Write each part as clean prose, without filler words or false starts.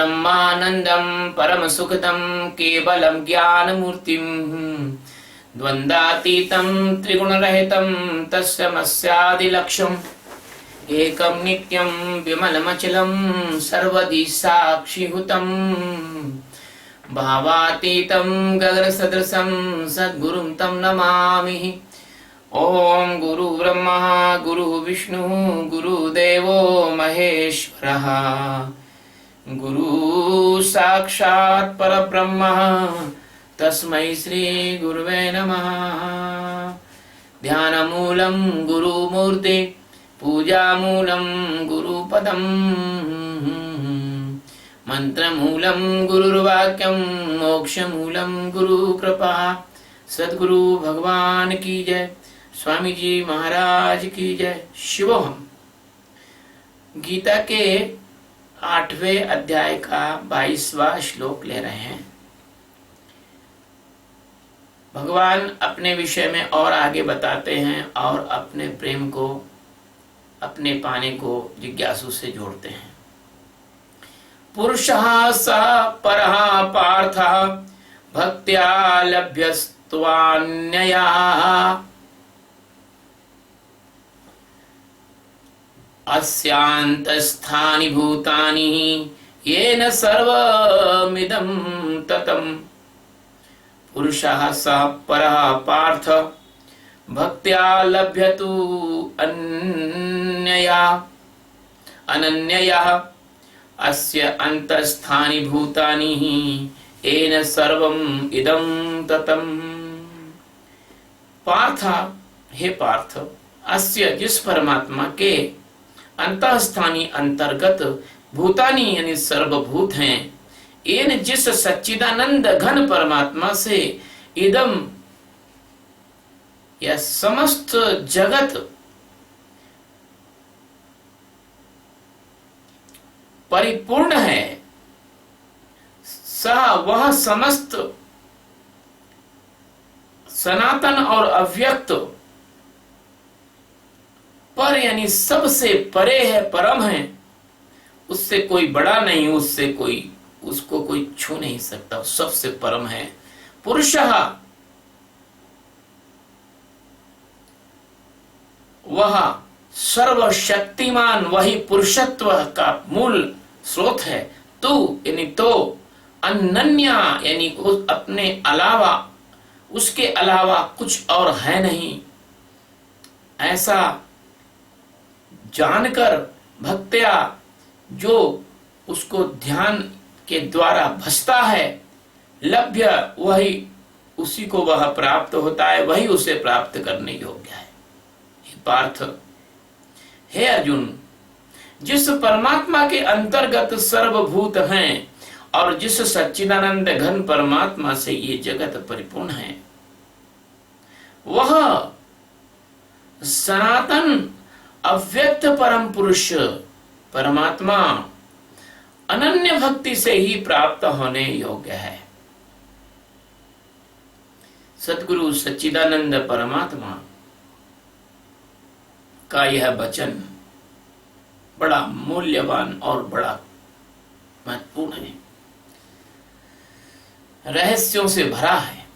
ब्रह्मानंदं परम सुखदं केवलं ज्ञानमूर्तिं द्वंद्वातीतं त्रिगुणरहितं तस्मस्यादिलक्ष्यम् एकं नित्यं विमलमचलं सर्वदि साक्षिभूतं भावातीतं गगनसदृशं सद्गुरुं तं नमामि। ओम गुरु ब्रह्मा गुरु विष्णु गुरुदेवो महेश्वरः गुरु साक्षात् परब्रह्म तस्मै श्री गुरुवे नमः। ध्यानमूलं गुरुमूर्ति पूजामूलं गुरुपदम् मंत्रमूलं गुरुर्वाक्यं मोक्षमूलं गुरुकृपा। सद्गुरु भगवान की जय। स्वामी जी महाराज की जय। शिवोहम। गीता के 8वें अध्याय का 22वां श्लोक ले रहे हैं। भगवान अपने विषय में और आगे बताते हैं और अपने प्रेम को, अपने पाने को जिज्ञासु से जोड़ते हैं। पुरुषः स परः पार्थः भक्त्या लभ्यस्त्वान्यया अस्यान्तस्थानि भूतानि येन सर्वमिदं ततम्। पुरुषः स परः पार्थ भक्त्या लभ्यतु अनन्यया अस्य अन्तस्थानि भूतानि येन सर्वम् इदं ततम्। पार्थ, हे पार्थ, अस्य जिस परमात्मा के अंतःस्थानी अंतर्गत भूतानी यानी सर्वभूत हैं, इन जिस सच्चिदानंद घन परमात्मा से इदम यह समस्त जगत परिपूर्ण है, सह वह समस्त सनातन और अव्यक्त पर यानी सबसे परे है, परम है, उससे कोई बड़ा नहीं, उससे कोई उसको कोई छू नहीं सकता, सबसे परम है। पुरुषः वह सर्वशक्तिमान, वही पुरुषत्व का मूल स्रोत है। तू यानी तो अनन्य यानी अपने अलावा, उसके अलावा कुछ और है नहीं, ऐसा जानकर भक्त्या जो उसको ध्यान के द्वारा भजता है, लभ्य वही उसी को वह प्राप्त होता है, वही उसे प्राप्त करने योग्य है। हे पार्थ, हे अर्जुन, जिस परमात्मा के अंतर्गत सर्वभूत हैं और जिस सच्चिदानंद घन परमात्मा से ये जगत परिपूर्ण है, वह सनातन अव्यक्त परम पुरुष परमात्मा अनन्य भक्ति से ही प्राप्त होने योग्य है। सद्गुरु सच्चिदानंद परमात्मा का यह वचन बड़ा मूल्यवान और बड़ा महत्वपूर्ण है, रहस्यों से भरा है।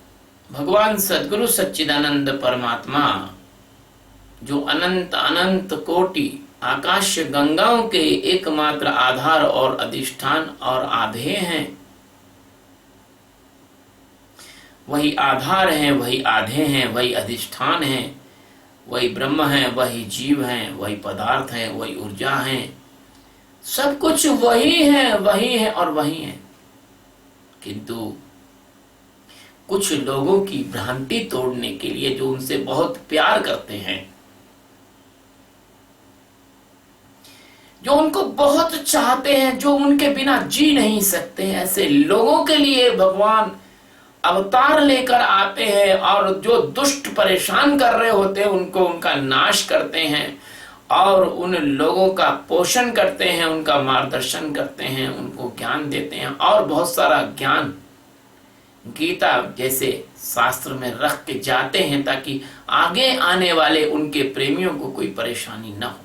भगवान सद्गुरु सच्चिदानंद परमात्मा जो अनंत अनंत कोटि आकाश गंगाओं के एकमात्र आधार और अधिष्ठान और आधेय हैं, वही आधार हैं, वही आधे हैं, वही अधिष्ठान हैं, वही ब्रह्म है, वही जीव हैं, वही पदार्थ है, वही ऊर्जा है, सब कुछ वही है और वही है। किंतु कुछ लोगों की भ्रांति तोड़ने के लिए, जो उनसे बहुत प्यार करते हैं, जो उनको बहुत चाहते हैं, जो उनके बिना जी नहीं सकते, ऐसे लोगों के लिए भगवान अवतार लेकर आते हैं और जो दुष्ट परेशान कर रहे होते हैं उनको उनका नाश करते हैं और उन लोगों का पोषण करते हैं, उनका मार्गदर्शन करते हैं, उनको ज्ञान देते हैं और बहुत सारा ज्ञान गीता जैसे शास्त्र में रख के जाते हैं ताकि आगे आने वाले उनके प्रेमियों को कोई परेशानी न हो।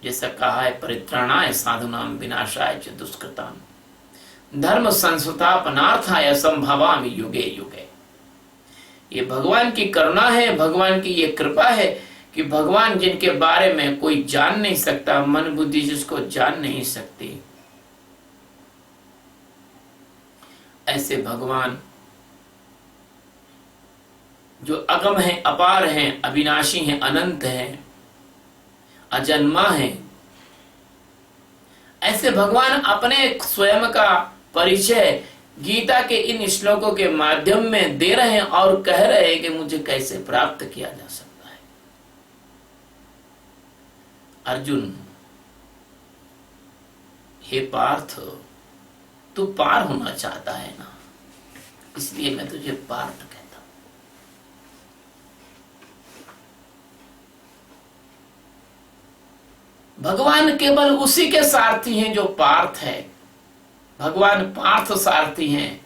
जैसा कहा है, परित्राणाय साधुनाम विनाशाय च दुष्कृताम धर्म संस्थापनार्थाय संभवामि युगे युगे। ये भगवान की करुणा है, भगवान की ये कृपा है कि भगवान जिनके बारे में कोई जान नहीं सकता, मन बुद्धि जिसको जान नहीं सकती, ऐसे भगवान जो अगम है, अपार है, अविनाशी है, अनंत है, अजन्मा है, ऐसे भगवान अपने स्वयं का परिचय गीता के इन श्लोकों के माध्यम में दे रहे हैं और कह रहे हैं कि मुझे कैसे प्राप्त किया जा सकता है। अर्जुन, हे पार्थ, तू पार होना चाहता है ना, इसलिए मैं तुझे पार्थ कहता हूं। भगवान केवल उसी के सारथी हैं जो पार्थ है। भगवान पार्थ सारथी हैं।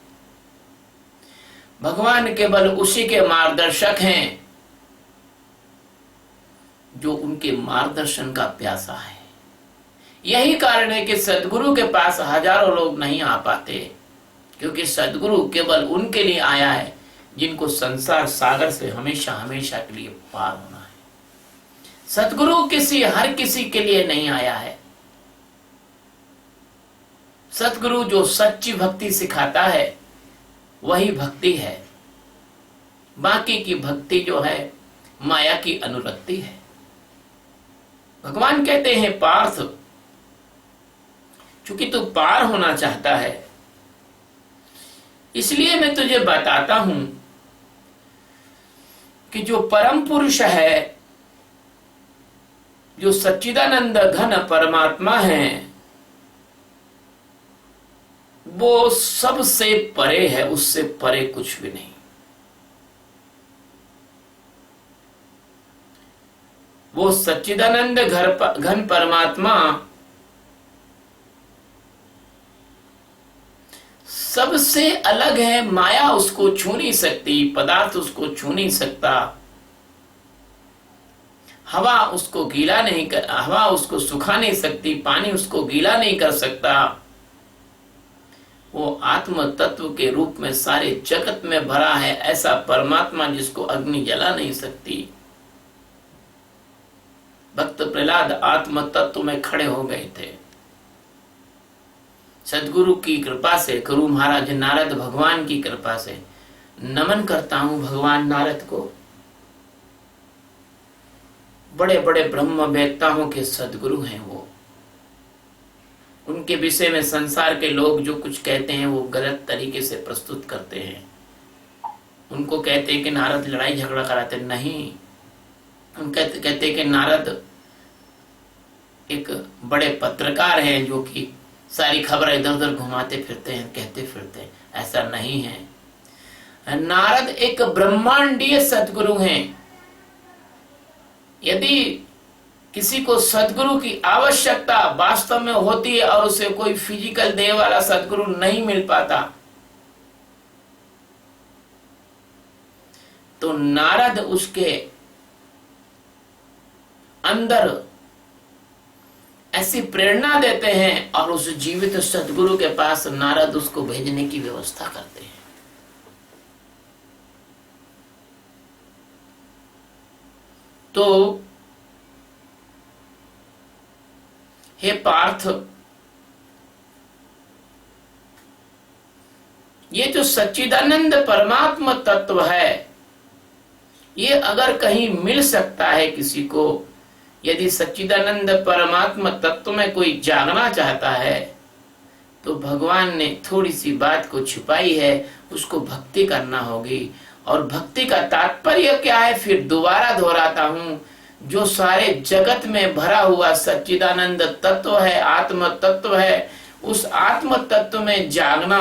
भगवान केवल उसी के मार्गदर्शक हैं जो उनके मार्गदर्शन का प्यासा है। यही कारण है कि सदगुरु के पास हजारों लोग नहीं आ पाते, क्योंकि सदगुरु केवल उनके लिए आया है जिनको संसार सागर से हमेशा हमेशा के लिए पार होना है। सदगुरु हर किसी के लिए नहीं आया है। सदगुरु जो सच्ची भक्ति सिखाता है वही भक्ति है, बाकी की भक्ति जो है माया की अनुरक्ति है। भगवान कहते हैं पार्थ, चूंकि तू पार होना चाहता है, इसलिए मैं तुझे बताता हूं कि जो परम पुरुष है, जो सच्चिदानंद घन परमात्मा है, वो सबसे परे है, उससे परे कुछ भी नहीं। वो सच्चिदानंद घन परमात्मा सबसे अलग है। माया उसको छू नहीं सकती, पदार्थ उसको छू नहीं सकता, हवा उसको गीला नहीं कर, हवा उसको सुखा नहीं सकती, पानी उसको गीला नहीं कर सकता। वो आत्म तत्व के रूप में सारे जगत में भरा है, ऐसा परमात्मा जिसको अग्नि जला नहीं सकती। भक्त प्रहलाद आत्म तत्व में खड़े हो गए थे। सदगुरु की कृपा से, गुरु महाराज नारद भगवान की कृपा से नमन करता हूं भगवान नारद को। बड़े बड़े ब्रह्म वेत्ताओं के सदगुरु हैं वो। उनके विषय में संसार के लोग जो कुछ कहते हैं वो गलत तरीके से प्रस्तुत करते हैं। उनको कहते हैं कि नारद लड़ाई झगड़ा कराते, नहीं। हम कहते हैं कि नारद एक बड़े पत्रकार हैं जो कि सारी खबर इधर उधर घुमाते फिरते हैं, कहते फिरते हैं। ऐसा नहीं है। नारद एक ब्रह्मांडीय सदगुरु हैं। यदि किसी को सदगुरु की आवश्यकता वास्तव में होती है और उसे कोई फिजिकल देह वाला सदगुरु नहीं मिल पाता, तो नारद उसके अंदर ऐसी प्रेरणा देते हैं और उस जीवित सदगुरु के पास नारद उसको भेजने की व्यवस्था करते हैं। तो हे पार्थ, ये जो सच्चिदानंद परमात्मा तत्व है, ये अगर कहीं मिल सकता है किसी को, यदि सच्चिदानंद परमात्मा तत्व में कोई जागना चाहता है, तो भगवान ने थोड़ी सी बात को छिपाई है, उसको भक्ति करना होगी। और भक्ति का तात्पर्य क्या है, फिर दोबारा दोहराता हूं, जो सारे जगत में भरा हुआ सच्चिदानंद तत्व है, आत्म तत्व है, उस आत्म तत्व में जागना।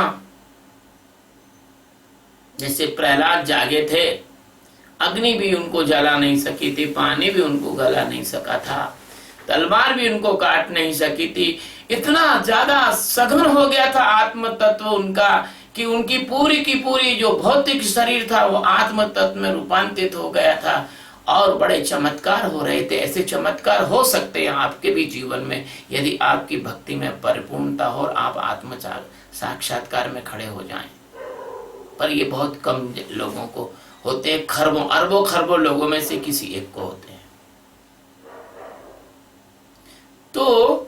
जैसे प्रहलाद जागे थे, अग्नि भी उनको जला नहीं सकी थी, पानी भी उनको गला नहीं सका था, तलवार भी उनको काट नहीं सकी थी। इतना ज्यादा सघन हो गया था आत्म तत्व उनका कि उनकी पूरी की पूरी जो भौतिक शरीर था वो आत्म तत्व में रूपांतरित हो गया था। और बड़े चमत्कार हो रहे थे। ऐसे चमत्कार हो सकते हैं आपके भी जीवन में यदि आपकी भक्ति में परिपूर्णता हो और आप आत्म साक्षात्कार में खड़े हो जाएं। पर ये बहुत कम लोगों को होते हैं, खरबों अरबों खरबों लोगों में से किसी एक को होते हैं। तो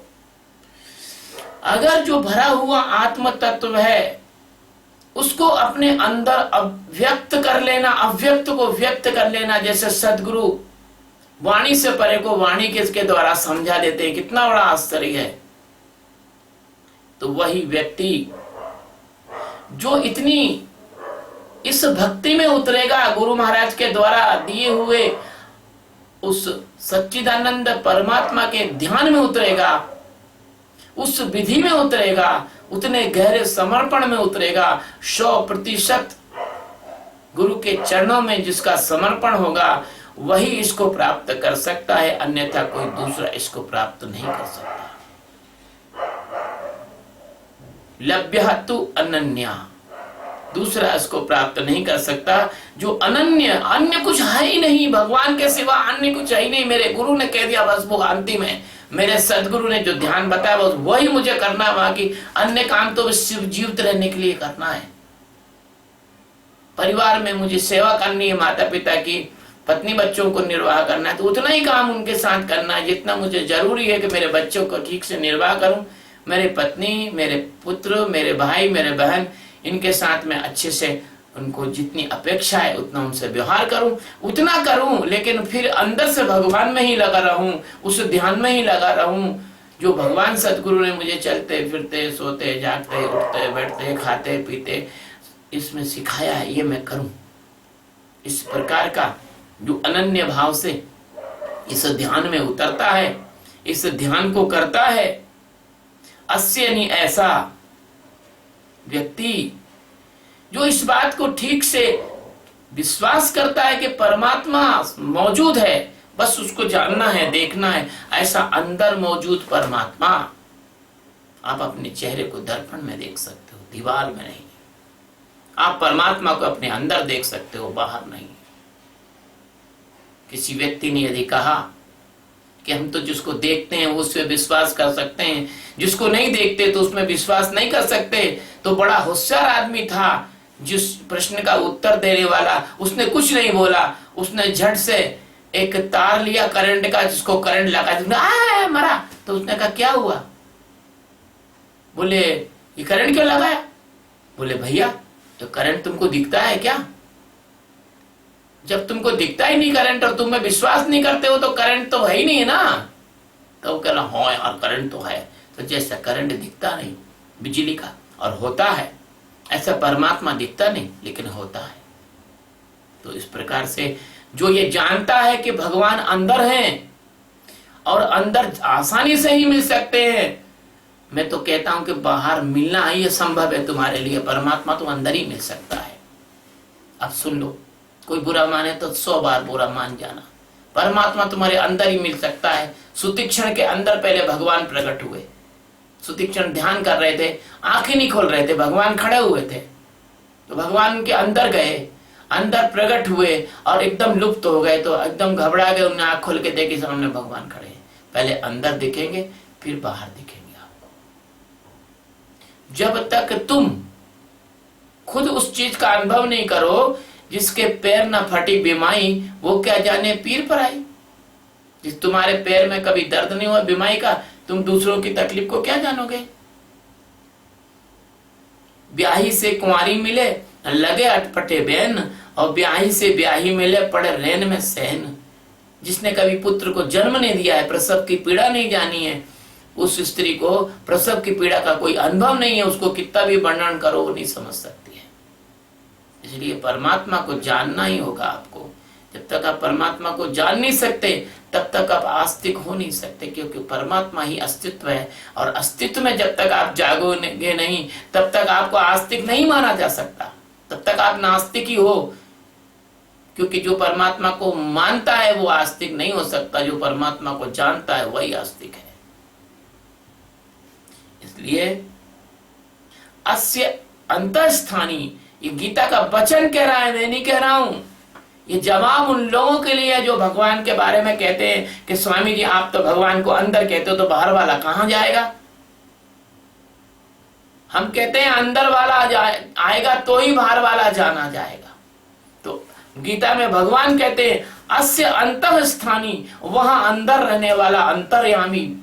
अगर जो भरा हुआ आत्म तत्व है उसको अपने अंदर व्यक्त कर लेना, अव्यक्त को व्यक्त कर लेना, जैसे सदगुरु वाणी से परे को वाणी के द्वारा समझा देते हैं, कितना बड़ा आश्चर्य है। तो वही व्यक्ति जो इतनी इस भक्ति में उतरेगा, गुरु महाराज के द्वारा दिए हुए उस सच्चिदानंद परमात्मा के ध्यान में उतरेगा, उस विधि में उतरेगा, उतने गहरे समर्पण में उतरेगा, 100% गुरु के चरणों में जिसका समर्पण होगा वही इसको प्राप्त कर सकता है, अन्यथा कोई दूसरा इसको प्राप्त नहीं कर सकता। लभ्यः तु अनन्या, दूसरा इसको प्राप्त नहीं कर सकता। जो अनन्य, अन्य कुछ है ही नहीं, भगवान के सिवा अन्य कुछ है ही नहीं। मेरे गुरु ने कह दिया बस वो अंतिम है, मेरे सदगुरु ने जो ध्यान बताया बस वही मुझे करना है, बाकी अन्य काम तो जीवित रहने के लिए करना है। परिवार में मुझे सेवा करनी है, माता पिता की, पत्नी बच्चों को निर्वाह करना है, तो उतना ही काम उनके साथ करना है जितना मुझे जरूरी है कि मेरे बच्चों को ठीक से निर्वाह करूं। मेरे पत्नी, मेरे पुत्र, मेरे भाई, मेरे बहन, इनके साथ में अच्छे से उनको जितनी अपेक्षा है उतना उनसे व्यवहार करूं, उतना करूं, लेकिन फिर अंदर से भगवान में ही लगा रहूं, उस ध्यान में ही लगा रहूं जो भगवान सदगुरु ने मुझे चलते फिरते, सोते जागते, उठते बैठते, खाते पीते इसमें सिखाया है, ये मैं करूं। इस प्रकार का जो अनन्य भाव से इस ध्यान में उतरता है, इस ध्यान को करता है, अस्य नहीं ऐसा व्यक्ति जो इस बात को ठीक से विश्वास करता है कि परमात्मा मौजूद है, बस उसको जानना है, देखना है, ऐसा अंदर मौजूद परमात्मा आप अपने चेहरे को दर्पण में देख सकते हो, दीवार में नहीं। आप परमात्मा को अपने अंदर देख सकते हो, बाहर नहीं। किसी व्यक्ति ने यदि कहा कि हम तो जिसको देखते हैं उस पे विश्वास कर सकते हैं, जिसको नहीं देखते तो उसमें विश्वास नहीं कर सकते, तो बड़ा होशियार आदमी था। जिस प्रश्न का उत्तर देने वाला, उसने कुछ नहीं बोला, उसने झट से एक तार लिया करंट का, जिसको करंट लगा दिया, मरा। तो उसने कहा क्या हुआ? बोले ये करंट क्यों लगाया? बोले भैया तो करंट तुमको दिखता है क्या? जब तुमको दिखता ही नहीं करंट और तुम्हें विश्वास नहीं करते हो तो करंट तो है ही नहीं है ना। तो कह रहा हाँ यार करंट तो है। तो जैसा करंट दिखता नहीं बिजली का और होता है, ऐसा परमात्मा दिखता नहीं लेकिन होता है। तो इस प्रकार से जो ये जानता है कि भगवान अंदर हैं और अंदर आसानी से ही मिल सकते हैं, मैं तो कहता हूं कि बाहर मिलना ही असंभव है तुम्हारे लिए, परमात्मा तो अंदर ही मिल सकता है। अब सुन लो, कोई बुरा माने तो 100 बार बुरा मान जाना, परमात्मा तुम्हारे अंदर ही मिल सकता है। सुतीक्षण के अंदर पहले भगवान प्रकट हुए, सुतीक्षण ध्यान कर रहे थे, आंखें नहीं खोल रहे थे, भगवान खड़े हुए थे, तो भगवान के अंदर गए, अंदर प्रकट हुए और एकदम लुप्त हो गए। तो एकदम घबरा गए, उन्हें आंख खोल के देखी सामने भगवान खड़े हैं। पहले अंदर दिखेंगे फिर बाहर दिखेंगे आपको। जब तक तुम खुद उस चीज का अनुभव नहीं करो, जिसके पैर न फटी बीमाई वो क्या जाने पीर पर आई। जिस तुम्हारे पैर में कभी दर्द नहीं हुआ बीमारी का, तुम दूसरों की तकलीफ को क्या जानोगे। ब्याही से कुंवारी मिले लगे अटपटे बैन, और ब्याही से ब्याही मिले पड़े रैन में सहन। जिसने कभी पुत्र को जन्म नहीं दिया है, प्रसव की पीड़ा नहीं जानी है, उस स्त्री को प्रसव की पीड़ा का कोई अनुभव नहीं है, उसको कितना भी वर्णन करो वो नहीं समझ सकती है। इसलिए परमात्मा को जानना ही होगा आपको। जब तक आप परमात्मा को जान नहीं सकते तब तक आप आस्तिक हो नहीं सकते, क्योंकि परमात्मा ही अस्तित्व है, और अस्तित्व में जब तक आप जागोगे नहीं तब तक आपको आस्तिक नहीं माना जा सकता, तब तक आप नास्तिक ही हो। क्योंकि जो परमात्मा को मानता है वो आस्तिक नहीं हो सकता, जो परमात्मा को जानता है वही आस्तिक है। इसलिए अस्य अंतःस्थानी, ये गीता का वचन कह रहा है, मैं नहीं कह रहा हूं। ये जवाब उन लोगों के लिए है जो भगवान के बारे में कहते हैं कि स्वामी जी आप तो भगवान को अंदर कहते हो, तो बाहर वाला कहां जाएगा? हम कहते हैं अंदर वाला आएगा तो ही बाहर वाला जाना जाएगा। तो गीता में भगवान कहते हैं अस्य अंतः स्थानी, वहां अंदर रहने वाला अंतर्यामी,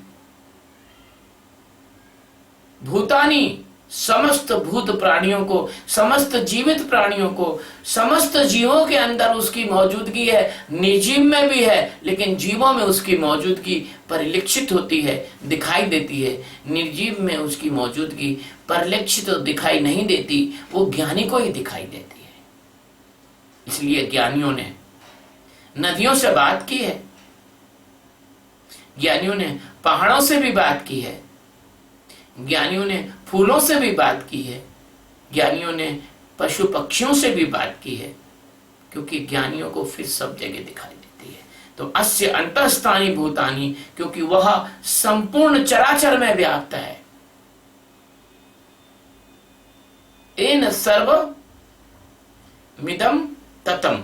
भूतानी समस्त भूत प्राणियों को, समस्त जीवित प्राणियों को, समस्त जीवों के अंदर उसकी मौजूदगी है। निर्जीव में भी है, लेकिन जीवों में उसकी मौजूदगी परिलक्षित होती है, दिखाई देती है। निर्जीव में उसकी मौजूदगी परिलक्षित तो दिखाई नहीं देती, वो ज्ञानी को ही दिखाई देती है। इसलिए ज्ञानियों ने नदियों से बात की है, ज्ञानियों ने पहाड़ों से भी बात की है, ज्ञानियों ने फूलों से भी बात की है, ज्ञानियों ने पशु पक्षियों से भी बात की है, क्योंकि ज्ञानियों को फिर सब जगह दिखाई देती है। तो अस्य अंतःस्थानी भूतानी, क्योंकि वह संपूर्ण चराचर में व्याप्त है। एन सर्व मिदम ततम,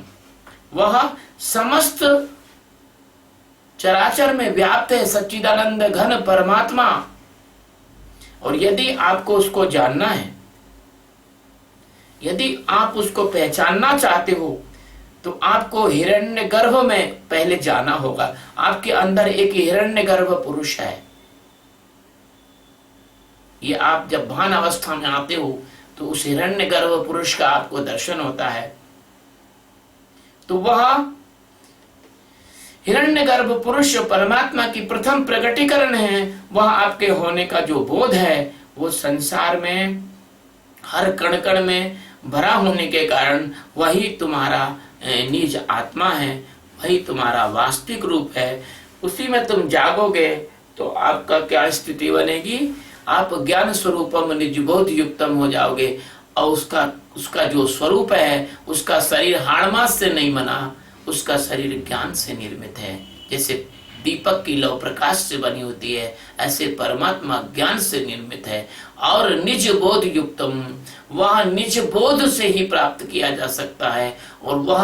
वह समस्त चराचर में व्याप्त है, सच्चिदानंद घन परमात्मा। और यदि आपको उसको जानना है, यदि आप उसको पहचानना चाहते हो, तो आपको हिरण्यगर्भ में पहले जाना होगा। आपके अंदर एक हिरण्यगर्भ पुरुष है। ये आप जब भान अवस्था में आते हो तो उस हिरण्यगर्भ पुरुष का आपको दर्शन होता है। तो वह हिरण्यगर्भ पुरुष परमात्मा की प्रथम प्रकटीकरण है। वह आपके होने का जो बोध है वो संसार में हर कण कण में भरा होने के कारण वही तुम्हारा निज आत्मा है, वही तुम्हारा वास्तविक रूप है। उसी में तुम जागोगे तो आपका क्या स्थिति बनेगी? आप ज्ञान स्वरूपम निजबोध युक्तम हो जाओगे। और उसका जो स्वरूप है, उसका शरीर हाड़ मांस से नहीं बना, उसका शरीर ज्ञान से निर्मित है। जैसे दीपक की लौ प्रकाश से बनी होती है, ऐसे परमात्मा ज्ञान से निर्मित है। और निज बोध युक्तम, वह निज बोध से ही प्राप्त किया जा सकता है। और वह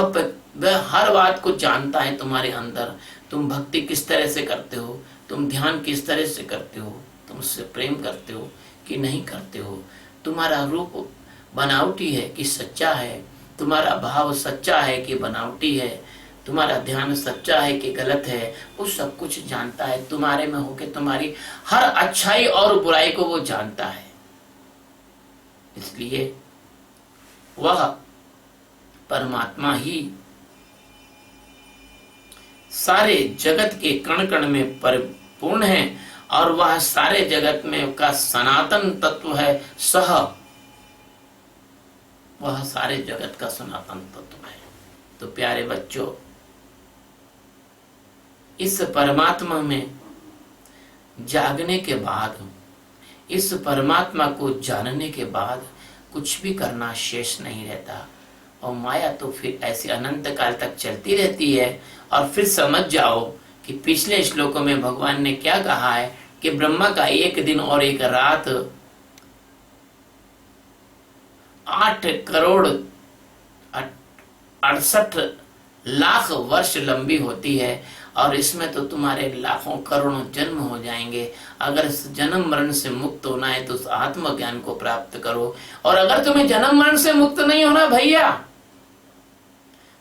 हर बात को जानता है तुम्हारे अंदर। तुम भक्ति किस तरह से करते हो, तुम ध्यान किस तरह से करते हो, तुम उससे प्रेम करते हो कि नहीं करते हो, तुम्हारा रूप बनावटी है कि सच्चा है, तुम्हारा भाव सच्चा है कि बनावटी है, तुम्हारा ध्यान सच्चा है कि गलत है, वो सब कुछ जानता है। तुम्हारे में होके तुम्हारी हर अच्छाई और बुराई को वो जानता है। इसलिए वह परमात्मा ही सारे जगत के कण कण में परिपूर्ण है। और वह सारे जगत में का सनातन तत्व है। वह सारे जगत का सनातन तत्व है। तो प्यारे बच्चों, इस परमात्मा में जागने के बाद, इस परमात्मा को जानने के बाद कुछ भी करना शेष नहीं रहता। और माया तो फिर ऐसे अनंत काल तक चलती रहती है। और फिर समझ जाओ कि पिछले श्लोकों में भगवान ने क्या कहा है कि ब्रह्मा का एक दिन और एक रात 8,68,00,000 वर्ष लंबी होती है। और इसमें तो तुम्हारे लाखों करोड़ों जन्म हो जाएंगे। अगर जन्म मरण से मुक्त होना है तो उस आत्मज्ञान को प्राप्त करो। और अगर तुम्हें जन्म मरण से मुक्त नहीं होना भैया,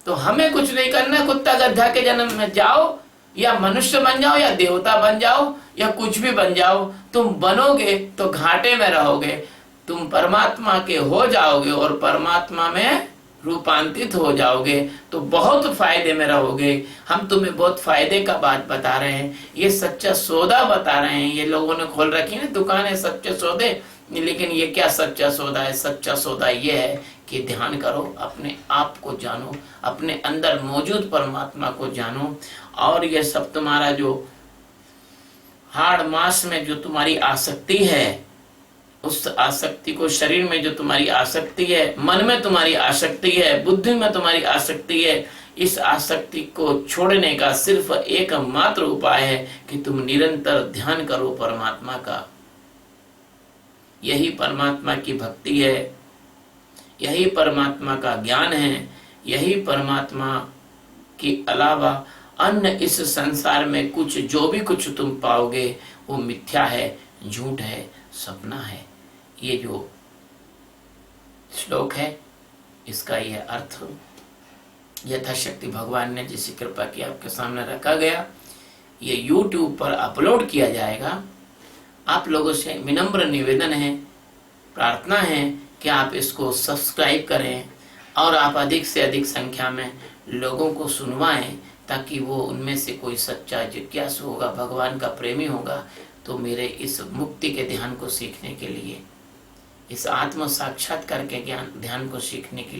तो हमें कुछ नहीं करना। कुत्ता गधा के जन्म में जाओ, या मनुष्य बन जाओ, या देवता बन जाओ, या कुछ भी बन जाओ। तुम बनोगे तो घाटे में रहोगे। तुम परमात्मा के हो जाओगे और परमात्मा में रूपांतरित हो जाओगे तो बहुत फायदे में रहोगे। हम तुम्हें बहुत फायदे का बात बता रहे हैं, ये सच्चा सौदा बता रहे हैं। ये लोगों ने खोल रखी है दुकान है सच्चे सौदे, लेकिन ये क्या सच्चा सौदा है? सच्चा सौदा ये है कि ध्यान करो, अपने आप को जानो, अपने अंदर मौजूद परमात्मा को जानो। और ये सब तुम्हारा जो हाड़ मांस में जो तुम्हारी आसक्ति है, उस आसक्ति को, शरीर में जो तुम्हारी आसक्ति है, मन में तुम्हारी आसक्ति है, बुद्धि में तुम्हारी आसक्ति है, इस आसक्ति को छोड़ने का सिर्फ एक मात्र उपाय है कि तुम निरंतर ध्यान करो परमात्मा का। यही परमात्मा की भक्ति है, यही परमात्मा का ज्ञान है, यही परमात्मा के अलावा अन्य इस संसार में कुछ जो भी कुछ तुम पाओगे वो मिथ्या है, झूठ है, सपना है। ये जो श्लोक है इसका यह अर्थ यथाशक्ति भगवान ने जैसी कृपा की आपके सामने रखा गया। ये YouTube पर अपलोड किया जाएगा। आप लोगों से विनम्र निवेदन है, प्रार्थना है कि आप इसको सब्सक्राइब करें और आप अधिक से अधिक संख्या में लोगों को सुनवाएं, ताकि वो उनमें से कोई सच्चा जिज्ञासु होगा, भगवान का प्रेमी होगा, तो मेरे इस मुक्ति के ध्यान को सीखने के लिए, इस आत्म साक्षात्कार के ध्यान को सीखने के लिए